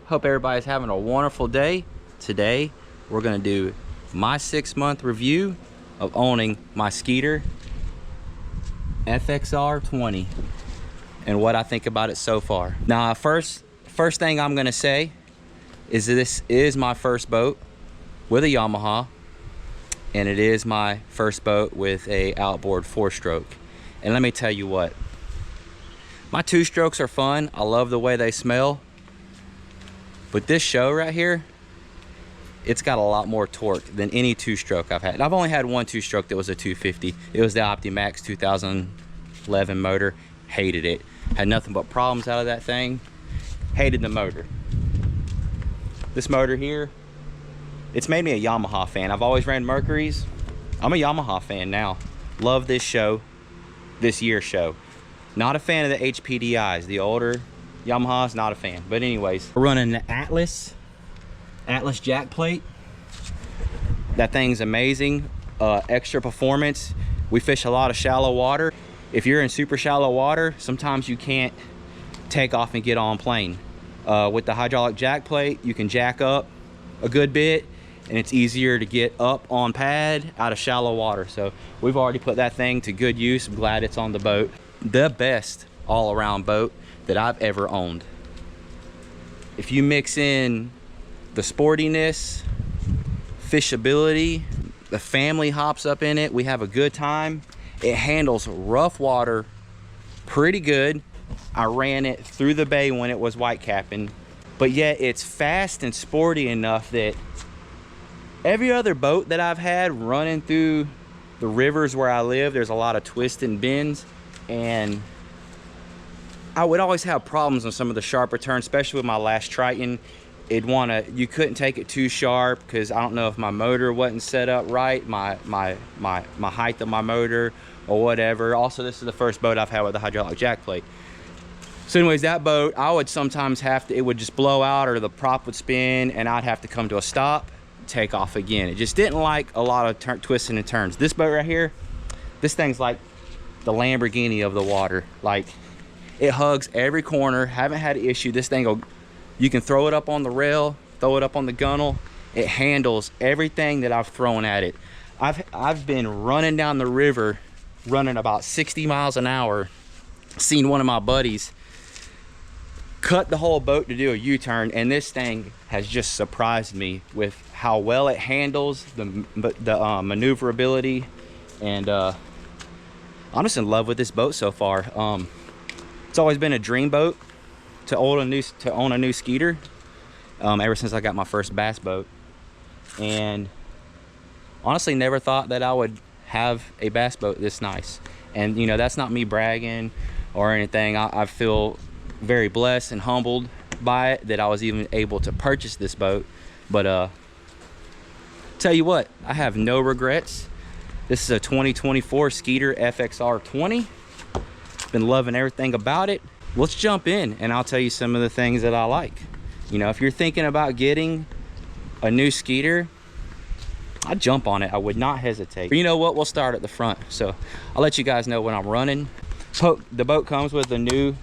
Hope everybody's having a wonderful day. Today, we're gonna do my 6-month review of owning my Skeeter FXR20 and what I think about it so far. Now, first thing I'm gonna say is this is my first boat with a Yamaha, and it is my first boat with a outboard 4-stroke. And let me tell you what, my 2-strokes are fun. I love the way they smell. But this SHO right here, it's got a lot more torque than any 2-stroke I've had. And I've only had one 2-stroke that was a 250. It was the Optimax 2011 motor. Hated it. Had nothing but problems out of that thing. Hated the motor. This motor here, it's made me a Yamaha fan. I've always ran Mercuries. I'm a Yamaha fan now. Love this SHO, this year's SHO. Not a fan of the HPDIs, the older Yamaha's, not a fan. But anyways, we're running the Atlas jack plate. That thing's amazing. Extra performance. We fish a lot of shallow water. If you're in super shallow water, sometimes you can't take off and get on plane. With the hydraulic jack plate, you can jack up a good bit, and it's easier to get up on pad out of shallow water. So we've already put that thing to good use. I'm glad it's on the boat. The best all-around boat that I've ever owned. If you mix in the sportiness, fishability, the family hops up in it, we have a good time. It handles rough water pretty good. I ran it through the bay when it was white capping, but yet it's fast and sporty enough that every other boat that I've had running through the rivers where I live, there's a lot of twists and bends, and I would always have problems on some of the sharper turns, especially with my last Triton. You couldn't take it too sharp because I don't know if my motor wasn't set up right, my height of my motor or whatever. Also, this is the first boat I've had with a hydraulic jack plate. So anyways, that boat, I would sometimes it would just blow out, or the prop would spin and I'd have to come to a stop, take off again. It just didn't like a lot of twisting and turns. This boat right here, this thing's like the Lamborghini of the water. Like, it hugs every corner. Haven't had an issue. This thing, you can throw it up on the rail, throw it up on the gunnel. It handles everything that I've thrown at it. I've been running down the river, running about 60 miles an hour. Seen one of my buddies cut the whole boat to do a U-turn, and this thing has just surprised me with how well it handles the maneuverability. And I'm just in love with this boat so far. It's always been a dream boat to own a new Skeeter, ever since I got my first bass boat. And honestly, never thought that I would have a bass boat this nice. And you know, that's not me bragging or anything. I feel very blessed and humbled by it that I was even able to purchase this boat. But tell you what, I have no regrets. This is a 2024 Skeeter FXR20. Been loving everything about it. Let's jump in and I'll tell you some of the things that I like. You know, if you're thinking about getting a new Skeeter, I'd jump on it. I would not hesitate. But you know what? We'll start at the front. So I'll let you guys know when I'm running. The boat comes with a new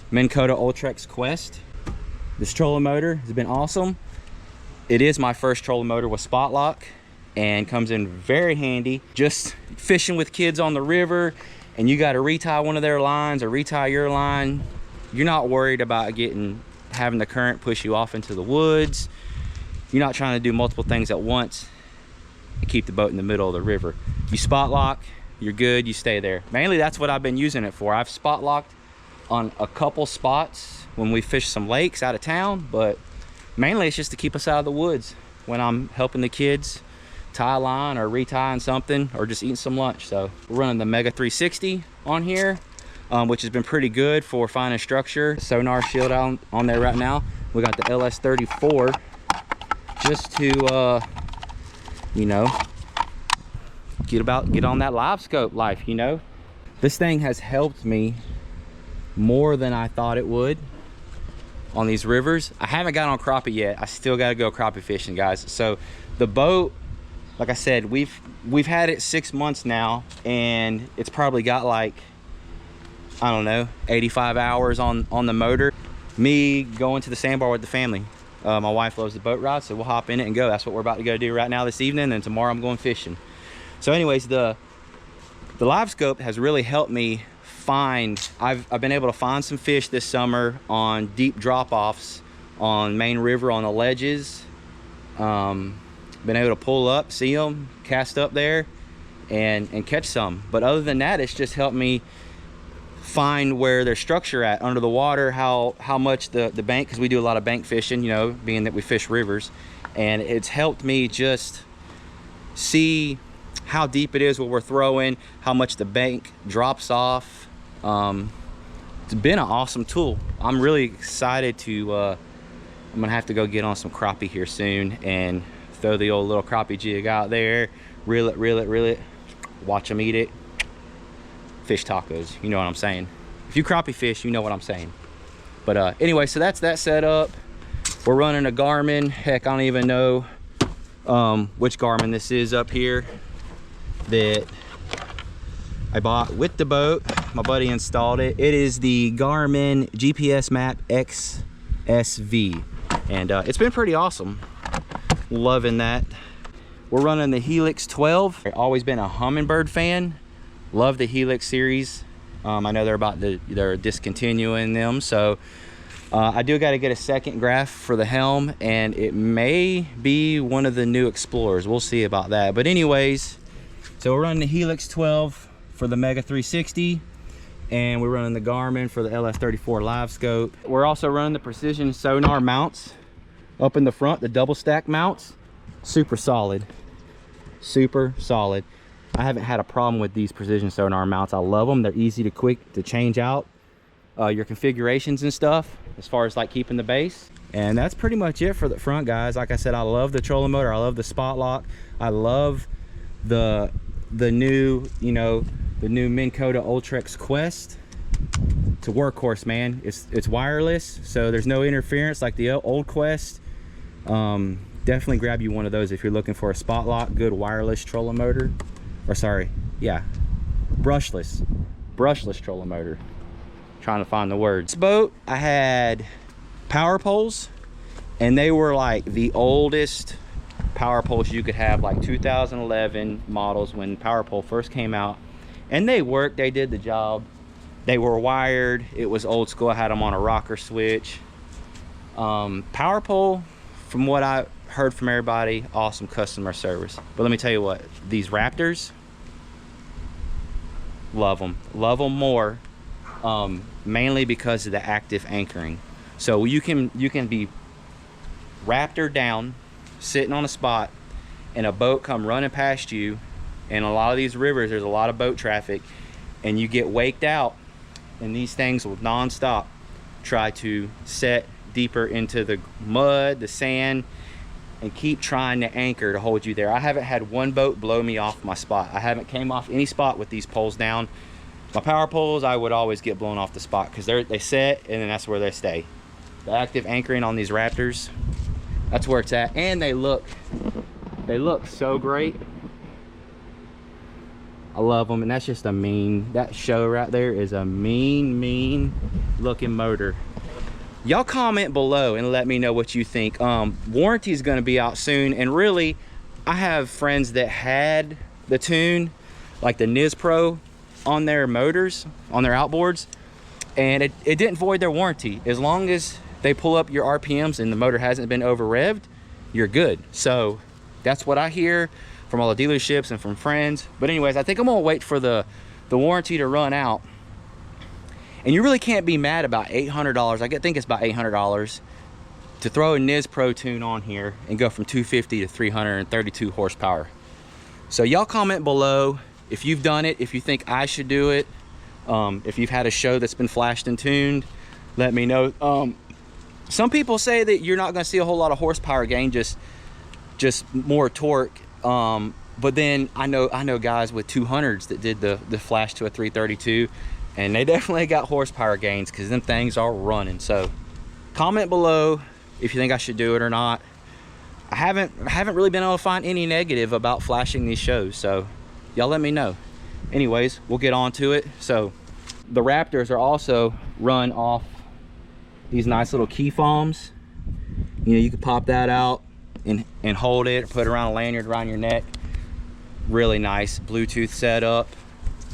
Minn Kota Ultrex Quest. This trolling motor has been awesome. It is my first trolling motor with spot lock and comes in very handy. Just fishing with kids on the river and you got to retie one of their lines or retie your line, you're not worried about having the current push you off into the woods. You're not trying to do multiple things at once and keep the boat in the middle of the river. You spot lock, you're good, you stay there. Mainly that's what I've been using it for. I've spot locked on a couple spots when we fish some lakes out of town, but mainly it's just to keep us out of the woods when I'm helping the kids tie a line or retying something or just eating some lunch. So we're running the Mega 360 on here, which has been pretty good for finding structure. Sonar shield on there right now. We got the LS34 just to you know, get on that live scope life. You know, this thing has helped me more than I thought it would on these rivers. I haven't got on crappie yet. I still got to go crappie fishing, guys. So the boat, like I said, we've had it 6 months now, and it's probably got like, I don't know, 85 hours on the motor. Me going to the sandbar with the family, My wife loves the boat ride, so we'll hop in it and go. That's what we're about to go do right now this evening, and tomorrow I'm going fishing. So anyways, the live scope has really helped me find, I've been able to find some fish this summer on deep drop-offs on Main River on the ledges. Been able to pull up, see them, cast up there, and catch some. But other than that, it's just helped me find where their structure at under the water, how much the bank, because we do a lot of bank fishing, you know, being that we fish rivers, and it's helped me just see how deep it is where we're throwing, how much the bank drops off. It's been an awesome tool. I'm really excited to I'm gonna have to go get on some crappie here soon and throw the old little crappie jig out there, reel it, watch them eat it. Fish tacos, you know what I'm saying. If you crappie fish, you know what I'm saying. But anyway, so that's that setup. We're running a Garmin. Heck, I don't even know which Garmin this is up here that I bought with the boat. My buddy installed it. It is the Garmin GPS Map XSV, and it's been pretty awesome. Loving that. We're running the Helix 12. I've always been a Humminbird fan. Love the Helix series. I know they're discontinuing them, so I do got to get a second graph for the helm, and it may be one of the new Explorers. We'll see about that. But anyways, so we're running the Helix 12 for the Mega 360, and we're running the Garmin for the LS34 live scope. We're also running the precision sonar mounts up in the front, the double stack mounts. Super solid, super solid. I haven't had a problem with these precision sonar mounts. I love them. They're easy to quick to change out your configurations and stuff as far as like keeping the base. And that's pretty much it for the front, guys. Like I said, I love the trolling motor. I love the spot lock. I love the new, you know, the new Minn Kota Ultrex Quest. It's a workhorse, man. It's wireless, so there's no interference like the old Quest. Definitely grab you one of those if you're looking for a spot lock, good wireless trolling motor. Or sorry, yeah, brushless trolling motor. Trying to find the words. This boat, I had power poles, and they were like the oldest power poles you could have, like 2011 models when power pole first came out, and they worked. They did the job. They were wired. It was old school. I had them on a rocker switch. Power pole, from what I heard from everybody, awesome customer service. But let me tell you what, these Raptors, love them more, mainly because of the active anchoring. So you can be Raptor down, sitting on a spot, and a boat come running past you, and a lot of these rivers, there's a lot of boat traffic, and you get waked out, and these things will non-stop try to set deeper into the mud, the sand, and keep trying to anchor to hold you there. I haven't had one boat blow me off my spot. I haven't came off any spot with these poles down. My power poles, I would always get blown off the spot because they set, and then that's where they stay. The active anchoring on these Raptors, that's where it's at. And they look so great. I love them, and that's just a mean, that SHO right there is a mean looking motor. Y'all comment below and let me know what you think. Warranty is going to be out soon, and really I have friends that had the tune, like the Niz Pro, on their motors, on their outboards, and it didn't void their warranty. As long as they pull up your RPMs and the motor hasn't been over revved, you're good. So that's what I hear from all the dealerships and from friends. But anyways, I think I'm gonna wait for the warranty to run out. And you really can't be mad about $800. I think it's about $800 to throw a Niz Pro tune on here and go from 250 to 332 horsepower. So y'all comment below if you've done it, if you think I should do it, if you've had a SHO that's been flashed and tuned, let me know. Some people say that you're not gonna see a whole lot of horsepower gain, just more torque. But then I know guys with 200s that did the flash to a 332, and they definitely got horsepower gains because them things are running. So comment below if you think I should do it or not. I haven't really been able to find any negative about flashing these SHOs, so y'all let me know. Anyways, we'll get on to it. So the Raptors are also run off these nice little key foams, You know, you can pop that out and hold it, or put it around a lanyard around your neck. Really nice Bluetooth setup.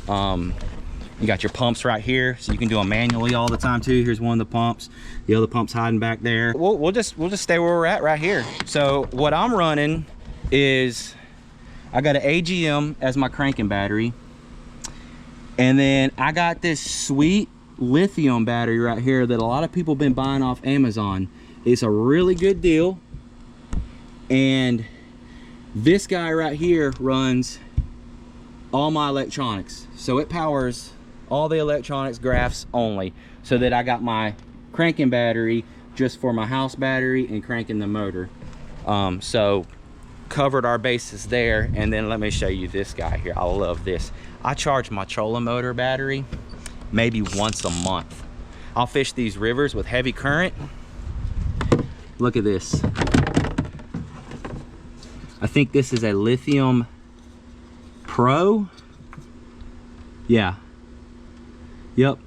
You got your pumps right here, so you can do them manually all the time too. Here's one of the pumps. The other pump's hiding back there. We'll just stay where we're at right here. So what I'm running is, I got an AGM as my cranking battery, and then I got this sweet lithium battery right here that a lot of people have been buying off Amazon. It's a really good deal, and this guy right here runs all my electronics. So it powers all the electronics, graphs only, so that I got my cranking battery just for my house battery and cranking the motor. So covered our bases there. And then let me show you this guy here. I love this. I charge my trolling motor battery maybe once a month. I'll fish these rivers with heavy current. Look at this. I think this is a Lithium Pro. Yeah. Yep.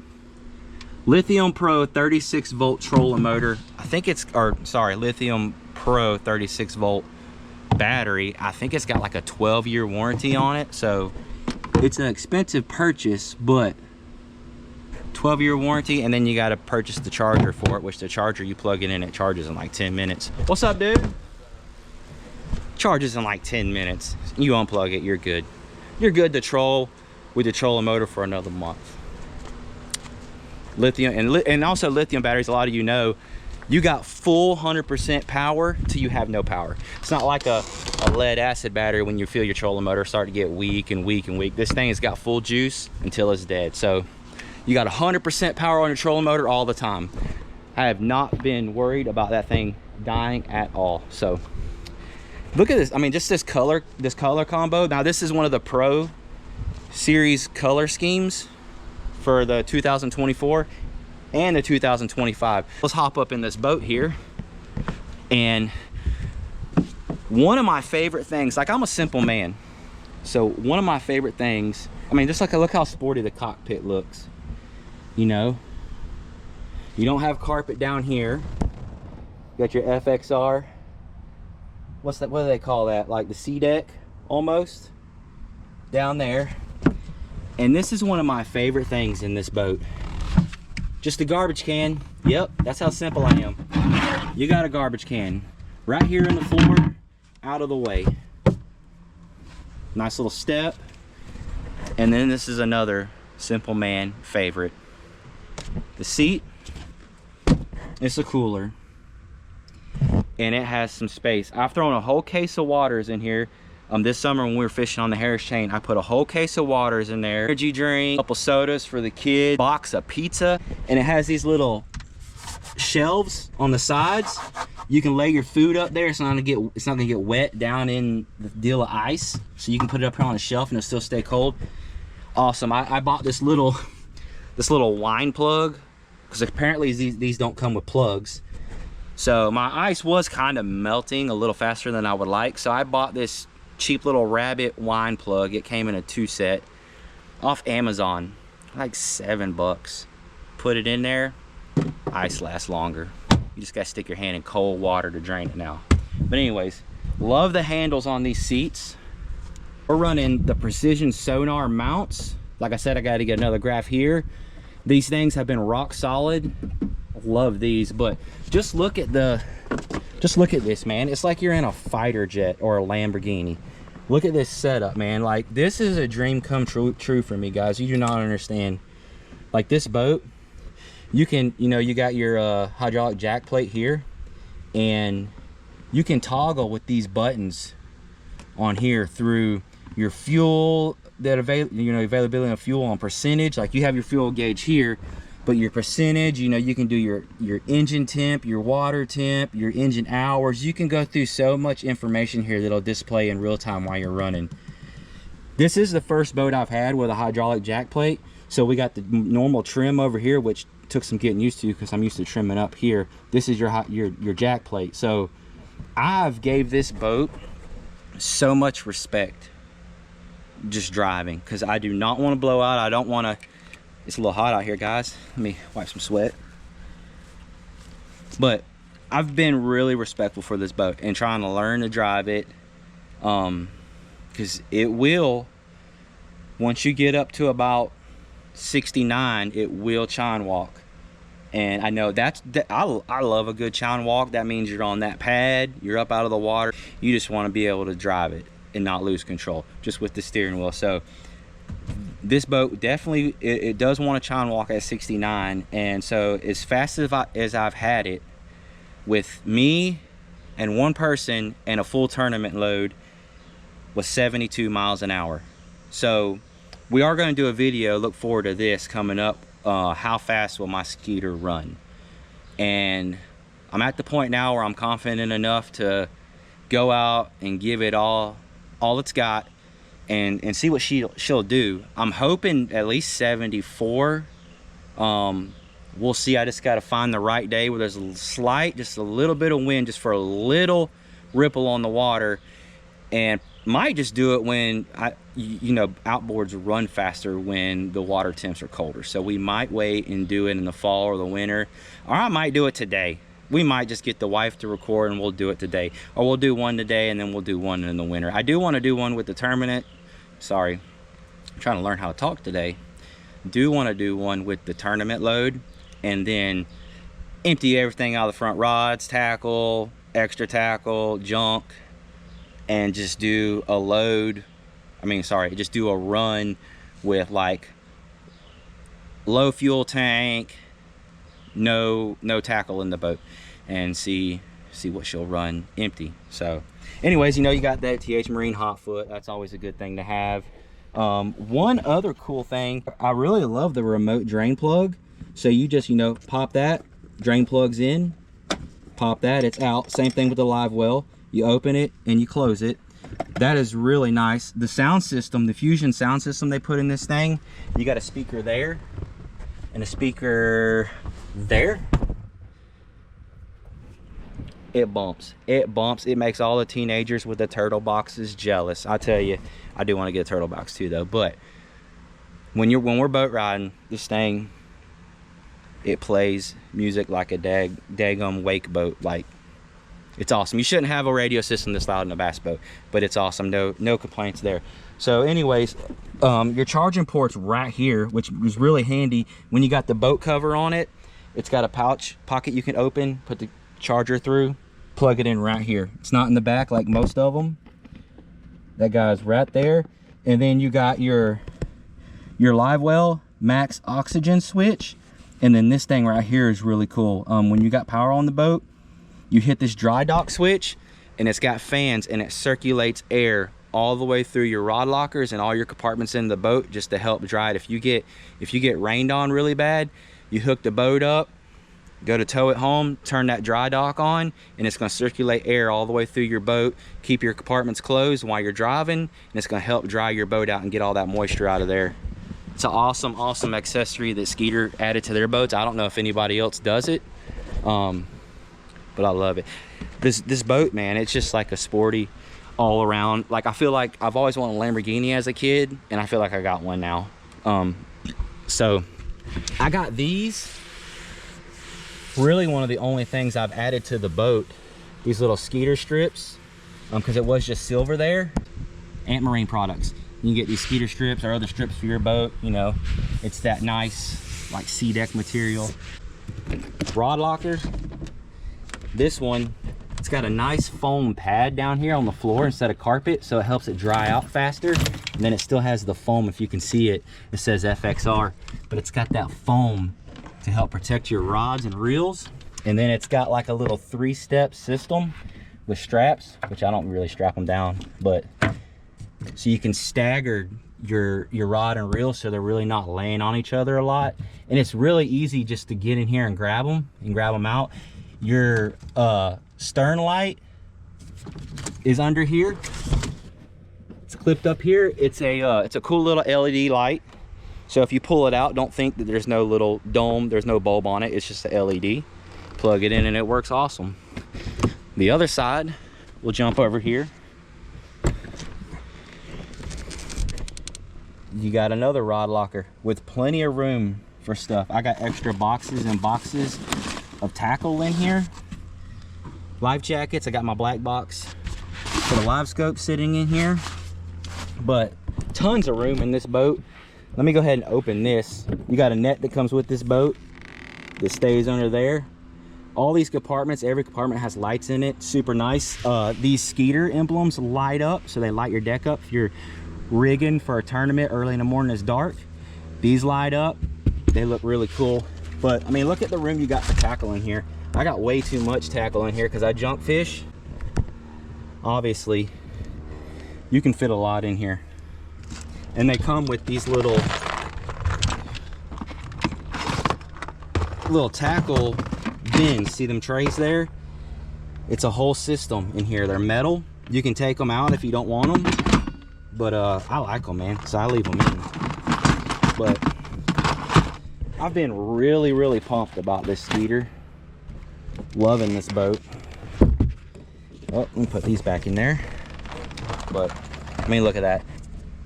Lithium Pro 36 volt trolling motor. I think it's, or sorry, Lithium Pro 36 volt battery. I think it's got like a 12-year warranty on it. So it's an expensive purchase, but 12-year warranty, and then you got to purchase the charger for it, which the charger, you plug it in, it charges in like 10 minutes. What's up, dude? Charges in like 10 minutes. You unplug it, you're good. You're good to troll with the trolling motor for another month. Lithium, and also lithium batteries, a lot of you know, you got full 100% power till you have no power. It's not like a lead acid battery when you feel your trolling motor start to get weak and weak and weak. This thing has got full juice until it's dead. So you got 100% power on your trolling motor all the time. I have not been worried about that thing dying at all. So look at this. I mean, just this color combo. Now this is one of the Pro Series color schemes for the 2024 and the 2025. Let's hop up in this boat here. And one of my favorite things, like, I'm a simple man, so one of my favorite things, I mean, just like, look how sporty the cockpit looks. You know, you don't have carpet down here. You got your FXR, what's that, what do they call that, like the C deck almost down there. And this is one of my favorite things in this boat. Just a garbage can. Yep, that's how simple I am. You got a garbage can right here in the floor, out of the way. Nice little step. And then this is another simple man favorite. The seat, it's a cooler. And it has some space. I've thrown a whole case of waters in here. This summer when we were fishing on the Harris chain, I put a whole case of waters in there, energy drink, a couple sodas for the kids, box of pizza, and it has these little shelves on the sides. You can lay your food up there. It's not gonna get wet down in the deal of ice. So you can put it up here on a shelf and it'll still stay cold. Awesome. I bought this little wine plug, because apparently these don't come with plugs. So my ice was kind of melting a little faster than I would like. So I bought this cheap little rabbit wine plug. It came in a 2-set off Amazon, like $7. Put it in there, ice lasts longer. You just gotta stick your hand in cold water to drain it now. But anyways, love the handles on these seats. We're running the precision sonar mounts. Like I said, I got to get another graph here. These things have been rock solid. Love these. But just look at this, man. It's like you're in a fighter jet or a Lamborghini. Look at this setup, man. Like, this is a dream come true for me, guys. You do not understand. Like, this boat, you can, you know, you got your hydraulic jack plate here, and you can toggle with these buttons on here through your fuel, availability of fuel on percentage. Like, you have your fuel gauge here, but your percentage, you know, you can do your engine temp, your water temp, your engine hours. You can go through so much information here that'll display in real time while you're running. This is the first boat I've had with a hydraulic jack plate. So we got the normal trim over here, which took some getting used to because I'm used to trimming up here. This is your jack plate. So I've gave this boat so much respect just driving, because I do not want to blow out. I don't want to. It's a little hot out here, guys. Let me wipe some sweat. But I've been really respectful for this boat and trying to learn to drive it, because it will, once you get up to about 69, it will chine walk. And I know I love a good chine walk. That means you're on that pad, you're up out of the water, you just want to be able to drive it and not lose control just with the steering wheel. So this boat definitely, it does want to chine walk at 69. And so as fast as I've had it, with me and one person and a full tournament load, was 72 miles an hour. So we are going to do a video, look forward to this coming up, how fast will my Skeeter run. And I'm at the point now where I'm confident enough to go out and give it all it's got and see what she'll do. I'm hoping at least 74. We'll see. I just got to find the right day where there's just a little bit of wind, just for a little ripple on the water. And might just do it when you know, outboards run faster when the water temps are colder. So we might wait and do it in the fall or the winter, or I might do it today. We might just get the wife to record and we'll do it today, or we'll do one today and then we'll do one in the winter. I do want to do one with the tournament. Sorry, I'm trying to learn how to talk today. Do want to do one with the tournament load, and then empty everything out of the front rods, tackle, extra tackle, junk, and just do a load. Just do a run with like low fuel tank, no tackle in the boat, and see what she'll run empty. So anyways, you know, you got that TH Marine hot foot. That's always a good thing to have. One other cool thing, I really love the remote drain plug. So you just, you know, pop that, drain plugs in, pop that, it's out. Same thing with the Livewell. You open it and you close it. That is really nice. The sound system, the Fusion sound system they put in this thing, you got a speaker there and a speaker there. It bumps. It makes all the teenagers with the turtle boxes jealous. I tell you, I do want to get a turtle box too though. But when we're boat riding, this thing, it plays music like a daggum wake boat. Like, it's awesome. You shouldn't have a radio system this loud in a bass boat, but it's awesome. No complaints there. So anyways, your charging port's right here, which is really handy. When you got the boat cover on it, it's got a pocket you can open, put the charger through, plug it in right here. It's not in the back like most of them. That guy's right there. And then you got your Livewell max oxygen switch. And then this thing right here is really cool. When you got power on the boat, you hit this dry dock switch and it's got fans and it circulates air all the way through your rod lockers and all your compartments in the boat, just to help dry it. If you get rained on really bad, you hook the boat up, go to tow it home, turn that dry dock on, and it's going to circulate air all the way through your boat, keep your compartments closed while you're driving, and it's going to help dry your boat out and get all that moisture out of there. It's an awesome accessory that Skeeter added to their boats. I don't know if anybody else does it, but I love it. This boat, man, it's just like a sporty all around. Like, I feel like I've always wanted a Lamborghini as a kid, and I feel like I got one now. So I got these. Really one of the only things I've added to the boat, these little Skeeter strips, because it was just silver there. Ant Marine products. You can get these Skeeter strips or other strips for your boat. You know, it's that nice like sea deck material. Rod locker. This one, it's got a nice foam pad down here on the floor instead of carpet, so it helps it dry out faster. And then it still has the foam. If you can see it, it says FXR, but it's got that foam to help protect your rods and reels. And then it's got like a little 3-step system with straps, which I don't really strap them down, but so you can stagger your rod and reel so they're really not laying on each other a lot. And it's really easy just to get in here and grab them out. Your stern light is under here. It's clipped up here. It's a cool little LED light. So if you pull it out, don't think that there's no little dome, there's no bulb on it. It's just a LED. Plug it in and it works awesome. The other side, we'll jump over here. You got another rod locker with plenty of room for stuff. I got extra boxes and boxes of tackle in here. life jackets. I got my black box for the live scope sitting in here, but tons of room in this boat. Let me go ahead and open this. You got a net that comes with this boat that stays under there. All these compartments, every compartment has lights in it. Super nice. These Skeeter emblems light up, so they light your deck up. If you're rigging for a tournament early in the morning, it's dark, these light up. They look really cool. But I mean, look at the room you got for tackle in here. I got way too much tackle in here because I junk fish. Obviously, you can fit a lot in here. And they come with these little tackle bins. See them trays there? It's a whole system in here. They're metal. You can take them out if you don't want them. But I like them, man, so I leave them in. But I've been really pumped about this Skeeter. Loving this boat. Oh, let me put these back in there. But I mean, look at that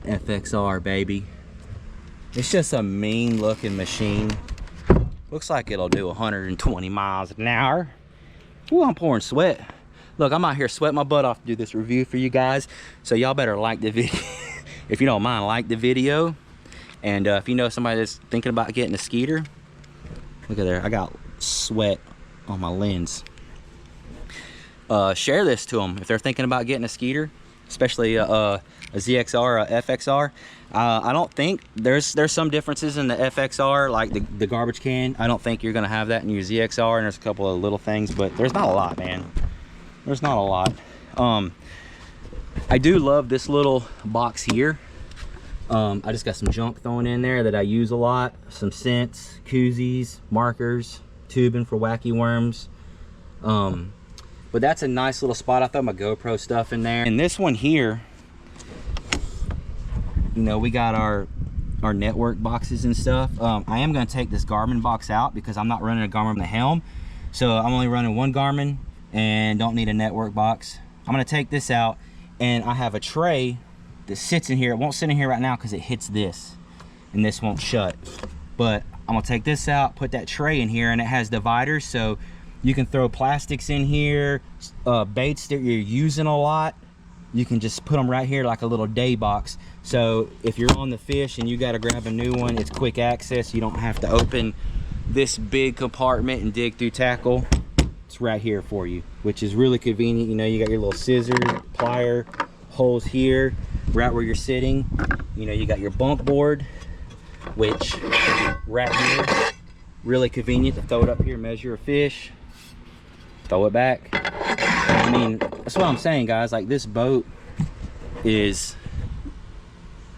FXR, baby. It's just a mean looking machine. Looks like it'll do 120 miles an hour. Ooh, I'm pouring sweat. Look, I'm out here sweating my butt off to do this review for you guys. So y'all better like the video. If you don't mind, like the video. And if you know somebody that's thinking about getting a Skeeter, look at there, I got sweat on my lens. Share this to them if they're thinking about getting a Skeeter, especially a ZXR or a FXR. I don't think there's some differences in the FXR, like the garbage can. I don't think you're gonna have that in your ZXR, and there's a couple of little things, but there's not a lot, man. There's not a lot. I do love this little box here. I just got some junk thrown in there that I use a lot. Some scents, koozies, markers, tubing for wacky worms. But that's a nice little spot. I throw my GoPro stuff in there. And this one here, you know, we got our network boxes and stuff. I am gonna take this Garmin box out because I'm not running a Garmin on the helm. So I'm only running one Garmin and don't need a network box. I'm gonna take this out, and I have a tray that sits in here. It won't sit in here right now because it hits this and this won't shut. But I'm gonna take this out, put that tray in here, and it has dividers, so you can throw plastics in here, baits that you're using a lot. You can just put them right here like a little day box. So if you're on the fish and you gotta grab a new one, it's quick access. You don't have to open this big compartment and dig through tackle. It's right here for you, which is really convenient. You know, you got your little scissors, plier, holes here, right where you're sitting. You know, you got your bunk board, which right here, really convenient to throw it up here, measure a fish, throw it back. I mean, that's what I'm saying, guys. Like, this boat is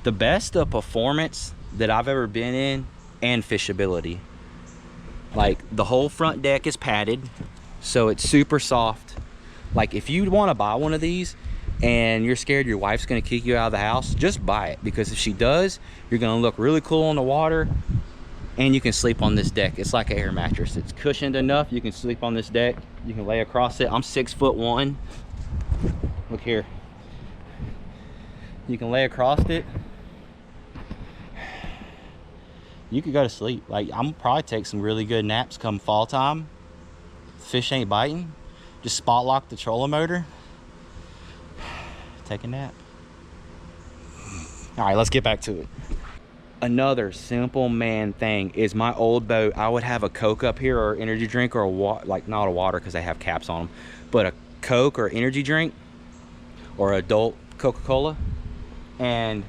the best of performance that I've ever been in, and fishability. Like, the whole front deck is padded, so it's super soft. Like, if you want to buy one of these and you're scared your wife's going to kick you out of the house, just buy it, because if she does, you're going to look really cool on the water, and you can sleep on this deck. It's like an air mattress. It's cushioned enough. You can sleep on this deck. You can lay across it. I'm 6'1". Look here. You can lay across it. You could go to sleep. Like, I'm probably take some really good naps come fall time. Fish ain't biting. Just spot lock the trolling motor. Take a nap. All right, let's get back to it. Another simple man thing is my old boat. I would have a Coke up here, or energy drink, or like not a water because they have caps on them, but a Coke or energy drink or adult Coca-Cola, and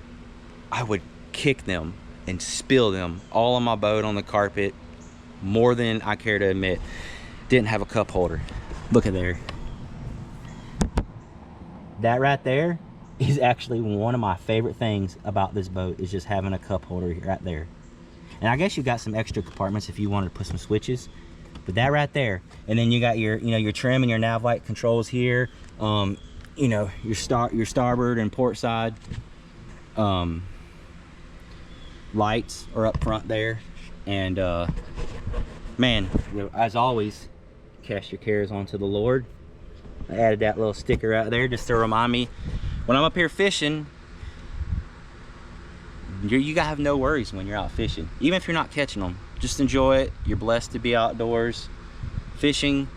I would kick them and spill them all on my boat on the carpet, more than I care to admit. Didn't have a cup holder. Look at there. That right there is actually one of my favorite things about this boat, is just having a cup holder right there. And I guess you got some extra compartments if you wanted to put some switches, but that right there. And then you got your, you know, your trim and your nav light controls here. You know, your starboard and port side lights are up front there. And man, as always, cast your cares onto the Lord. I added that little sticker out there just to remind me when I'm up here fishing, you gotta have no worries when you're out fishing. Even if you're not catching them, just enjoy it. You're blessed to be outdoors fishing.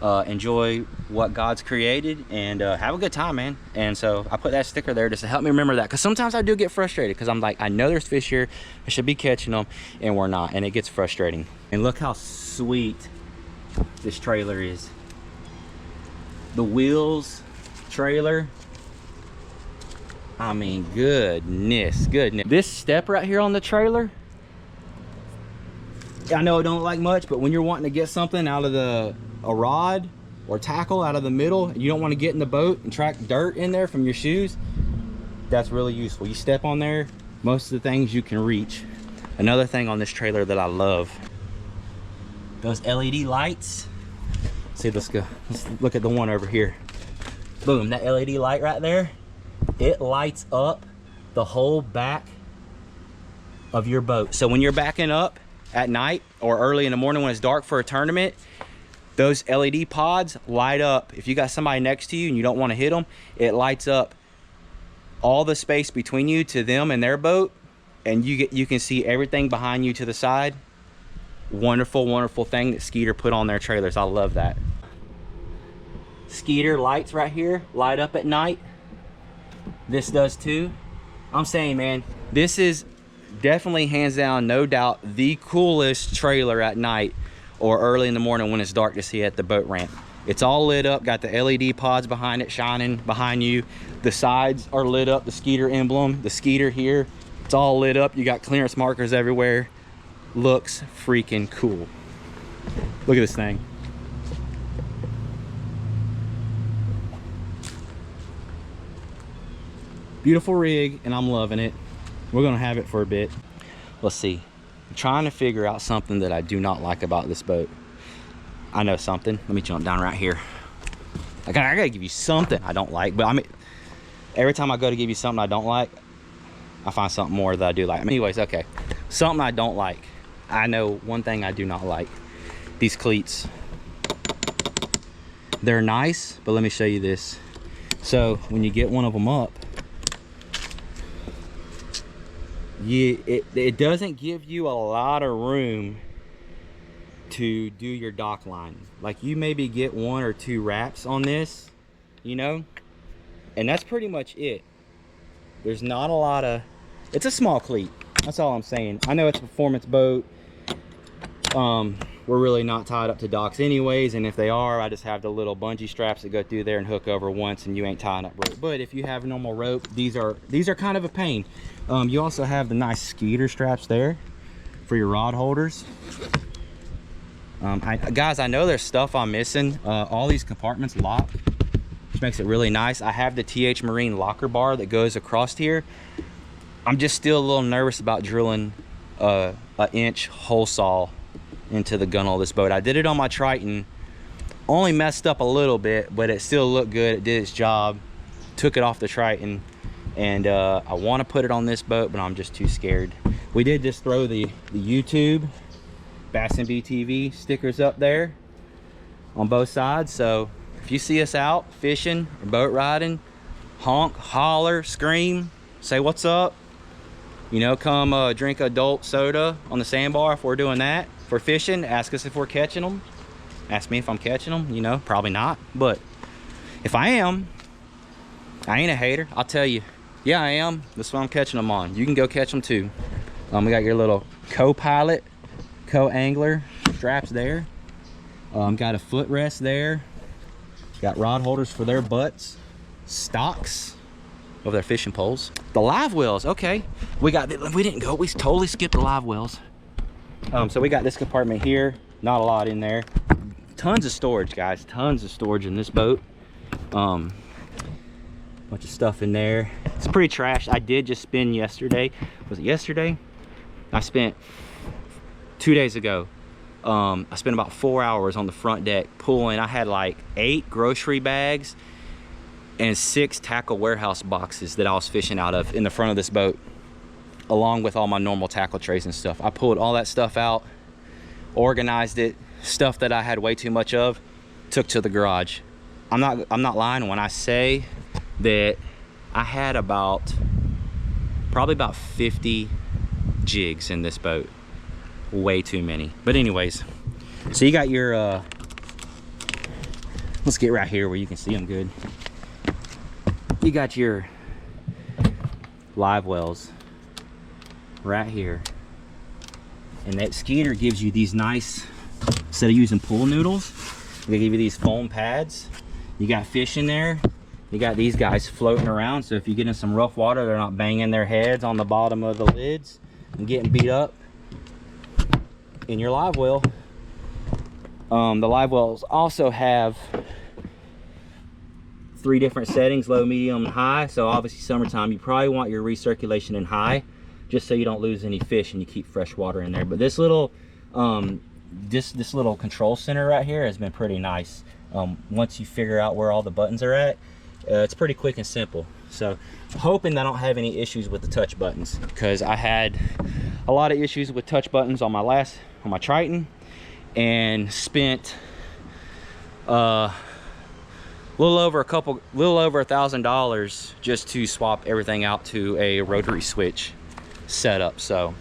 enjoy what God's created, and have a good time, man. And so I put that sticker there just to help me remember that, because sometimes I do get frustrated because I'm like, I know there's fish here, I should be catching them, and we're not, and it gets frustrating. And look how sweet this trailer is. The wheels, trailer, I mean, goodness. This step right here on the trailer, I know it don't like much, but when you're wanting to get something out of a rod or tackle out of the middle, and you don't want to get in the boat and track dirt in there from your shoes, that's really useful. You step on there, most of the things you can reach. Another thing on this trailer that I love, those LED lights. See, let's look at the one over here. Boom, that LED light right there, it lights up the whole back of your boat. So when you're backing up at night or early in the morning when it's dark for a tournament, those LED pods light up. If you got somebody next to you and you don't want to hit them, it lights up all the space between you to them and their boat, and you can see everything behind you to the side. Wonderful thing that Skeeter put on their trailers. I love that. Skeeter lights right here light up at night. This does too. I'm saying, man, this is definitely, hands down, no doubt, the coolest trailer at night or early in the morning when it's dark to see at the boat ramp. It's all lit up, got the LED pods behind it shining behind you. The sides are lit up, the Skeeter emblem, the Skeeter here, it's all lit up. You got clearance markers everywhere. Looks freaking cool. Look at this thing. Beautiful rig, and I'm loving it. We're gonna have it for a bit. Let's see. I'm trying to figure out something that I do not like about this boat. I know something. Let me jump down right here. I gotta give you something I don't like, but I mean, every time I go to give you something I don't like, I find something more that I do like. Anyways, okay. Something I don't like. I know one thing I do not like. These cleats. They're nice, but let me show you this. So when you get one of them up, it doesn't give you a lot of room to do your dock line. Like, you maybe get 1 or 2 wraps on this, you know, and that's pretty much it. There's not a lot of, it's a small cleat, that's all I'm saying. I know it's a performance boat. We're really not tied up to docks anyways, and if they are, I just have the little bungee straps that go through there and hook over once, and you ain't tying up rope. But if you have normal rope, these are kind of a pain. You also have the nice Skeeter straps there for your rod holders. Guys, I know there's stuff I'm missing. All these compartments lock, which makes it really nice. I have the TH Marine locker bar that goes across here. I'm just still a little nervous about drilling an inch hole saw into the gunnel of this boat. I did it on my Triton, only messed up a little bit, but it still looked good. It did its job. Took it off the Triton, and I want to put it on this boat, but I'm just too scared. We did just throw the YouTube Bass and BTV stickers up there on both sides, so if you see us out fishing or boat riding, honk, holler, scream, say what's up. You know, come drink adult soda on the sandbar if we're doing that. If we're fishing, ask us if we're catching them. Ask me if I'm catching them. You know, probably not, but if I am, I ain't a hater. I'll tell you, yeah, I am. This is what I'm catching them on. You can go catch them too. We got your little co-pilot, co-angler straps there. Got a footrest there. Got rod holders for their butts. Stocks of their fishing poles. The Livewells, okay. We totally skipped the Livewells. So we got this compartment here. Not a lot in there. Tons of storage, guys. Tons of storage in this boat. Bunch of stuff in there. It's pretty trash. I did just spend yesterday. Was it yesterday? I spent 2 days ago. I spent about 4 hours on the front deck pulling. I had like 8 grocery bags and 6 tackle warehouse boxes that I was fishing out of in the front of this boat, along with all my normal tackle trays and stuff. I pulled all that stuff out, organized it. Stuff that I had way too much of, took to the garage. I'm not lying when I say that I had probably about 50 jigs in this boat. Way too many. But anyways, so you got your let's get right here where you can see them good. You got your Livewells right here, and that Skeeter gives you these nice, instead of using pool noodles, they give you these foam pads. You got fish in there, you got these guys floating around, so if you get in some rough water, they're not banging their heads on the bottom of the lids and getting beat up in your live well. The Livewells also have 3 different settings: low, medium, and high. So obviously summertime, you probably want your recirculation in high, just so you don't lose any fish and you keep fresh water in there. But this little this little control center right here has been pretty nice. Once you figure out where all the buttons are at, it's pretty quick and simple. So hoping I don't have any issues with the touch buttons, because I had a lot of issues with touch buttons on my Triton, and spent little over $1,000 just to swap everything out to a rotary switch setup. So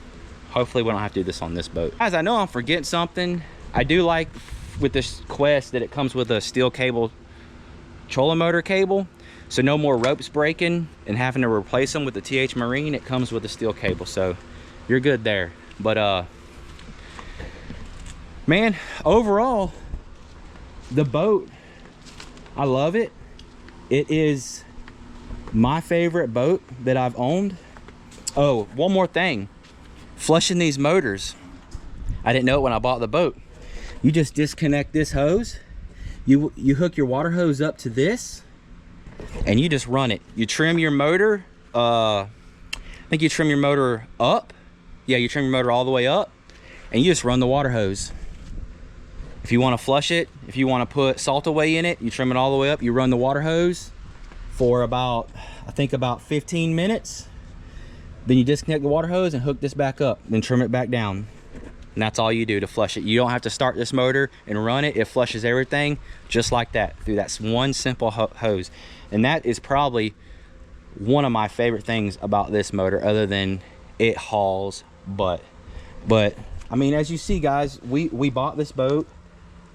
hopefully we don't have to do this on this boat. Guys, I know I'm forgetting something. I do like with this Quest that it comes with a steel cable trolling motor cable, so no more ropes breaking and having to replace them with the TH Marine. It comes with a steel cable, so you're good there. But man, overall, the boat, I love it. It is my favorite boat that I've owned. Oh, one more thing. Flushing these motors. I didn't know it when I bought the boat. You just disconnect this hose. You hook your water hose up to this, and you just run it. You trim your motor. I think you trim your motor up. Yeah, you trim your motor all the way up, and you just run the water hose. If you want to flush it, if you want to put salt away in it, you trim it all the way up. You run the water hose for about, I think about 15 minutes. Then you disconnect the water hose and hook this back up, then trim it back down. And that's all you do to flush it. You don't have to start this motor and run it. It flushes everything just like that through that one simple hose. And that is probably one of my favorite things about this motor, other than it hauls butt. But I mean, as you see, guys, we bought this boat.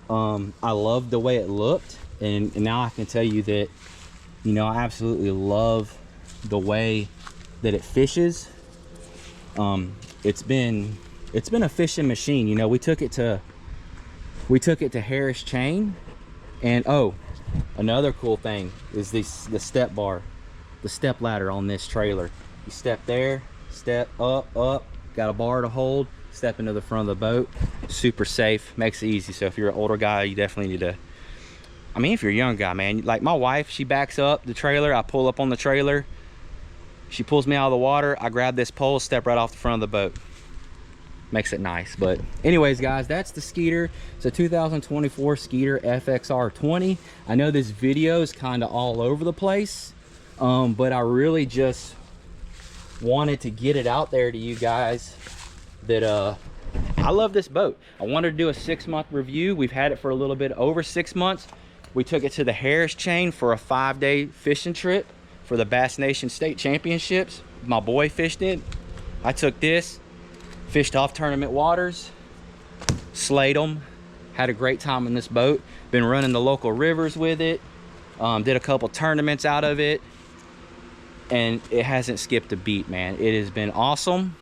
I loved the way it looked, and now I can tell you that, you know, I absolutely love the way that it fishes. It's been a fishing machine. You know, we took it to Harris Chain, and oh, another cool thing is the step bar, the step ladder on this trailer. You step there, step up, got a bar to hold, step into the front of the boat. Super safe, makes it easy. So if you're an older guy, you definitely need to, I mean, if you're a young guy, man, like my wife, she backs up the trailer, I pull up on the trailer, she pulls me out of the water, I grab this pole, step right off the front of the boat. Makes it nice. But anyways, guys, that's the Skeeter. It's a 2024 Skeeter FXR20. I know this video is kind of all over the place, but I really just wanted to get it out there to you guys that I love this boat. I wanted to do a 6-month review. We've had it for a little bit over 6 months. We took it to the Harris Chain for a 5-day fishing trip for the Bass Nation State Championships. My boy fished it. I took this, fished off tournament waters, slayed them, had a great time in this boat. Been running the local rivers with it, did a couple tournaments out of it, and it hasn't skipped a beat, man. It has been awesome,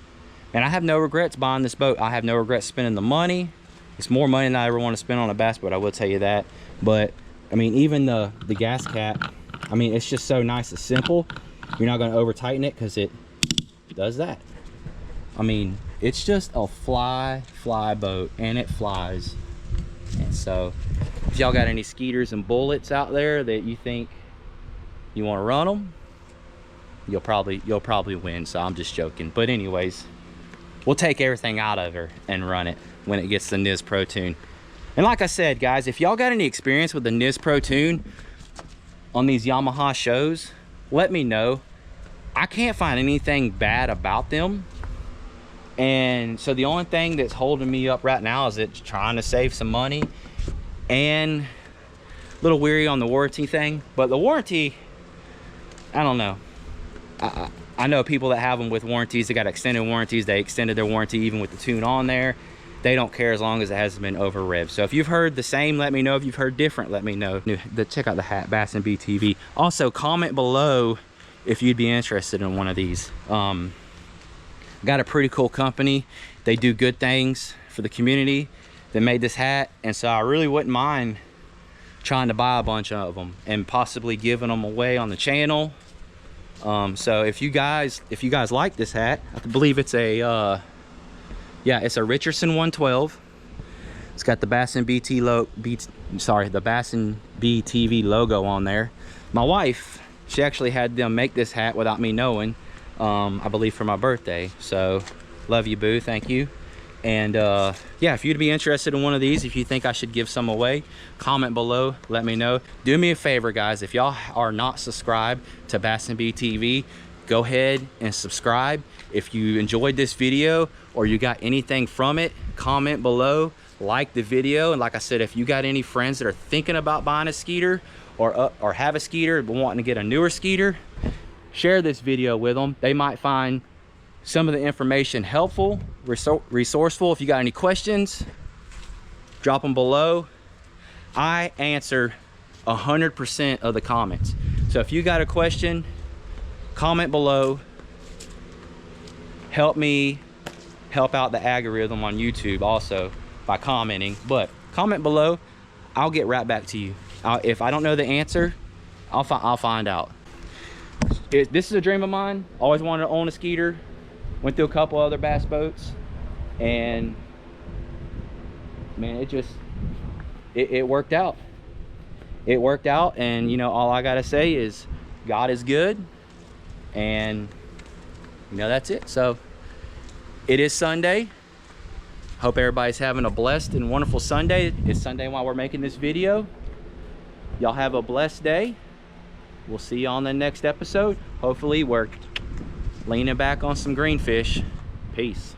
and I have no regrets buying this boat. I have no regrets spending the money. It's more money than I ever want to spend on a bass boat, I will tell you that. But I mean, even the gas cap, I mean, it's just so nice and simple. You're not going to over tighten it because it does that. I mean, it's just a fly boat, and it flies. And so if y'all got any Skeeters and Bullets out there that you think you want to run them, you'll probably win. So I'm just joking. But anyways, we'll take everything out of her and run it when it gets the NIS Pro Tune. And like I said, guys, if y'all got any experience with the NIS Pro Tune on these Yamaha SHOs, let me know. I can't find anything bad about them. And so the only thing that's holding me up right now is it's trying to save some money, and a little weary on the warranty thing. But the warranty, I don't know. I know people that have them with warranties. They got extended warranties. They extended their warranty even with the tune on there. they don't care as long as it hasn't been over revved. So if you've heard the same, let me know. If you've heard different, let me know. Check out the hat, Bass and BTV. Also, comment below if you'd be interested in one of these. Got a pretty cool company. They do good things for the community. They made this hat, and so I really wouldn't mind trying to buy a bunch of them and possibly giving them away on the channel. So if you guys like this hat, I believe it's a yeah, it's a Richardson 112. It's got the Bass and the Bass and BTV logo on there. My wife, she actually had them make this hat without me knowing, I believe for my birthday. So love you, boo, thank you. And yeah, if you'd be interested in one of these, if you think I should give some away, comment below, let me know. Do me a favor, guys, if y'all are not subscribed to Bass and BTV, go ahead and subscribe. If you enjoyed this video or you got anything from it, comment below, like the video. And like I said, if you got any friends that are thinking about buying a Skeeter or have a Skeeter but wanting to get a newer Skeeter, share this video with them. They might find some of the information helpful, resourceful. If you got any questions, drop them below. I answer 100% of the comments. So if you got a question, comment below. Help me help out the algorithm on YouTube also by commenting. But comment below, I'll get right back to you. If I don't know the answer, I'll find out. This is a dream of mine. Always wanted to own a Skeeter. Went through a couple other bass boats, and man, it worked out. It worked out, and you know, all I gotta say is God is good, and you know, that's it. So it is Sunday. Hope everybody's having a blessed and wonderful Sunday. It's Sunday while we're making this video. Y'all have a blessed day. We'll see you on the next episode. Hopefully we're leaning back on some greenfish. Peace.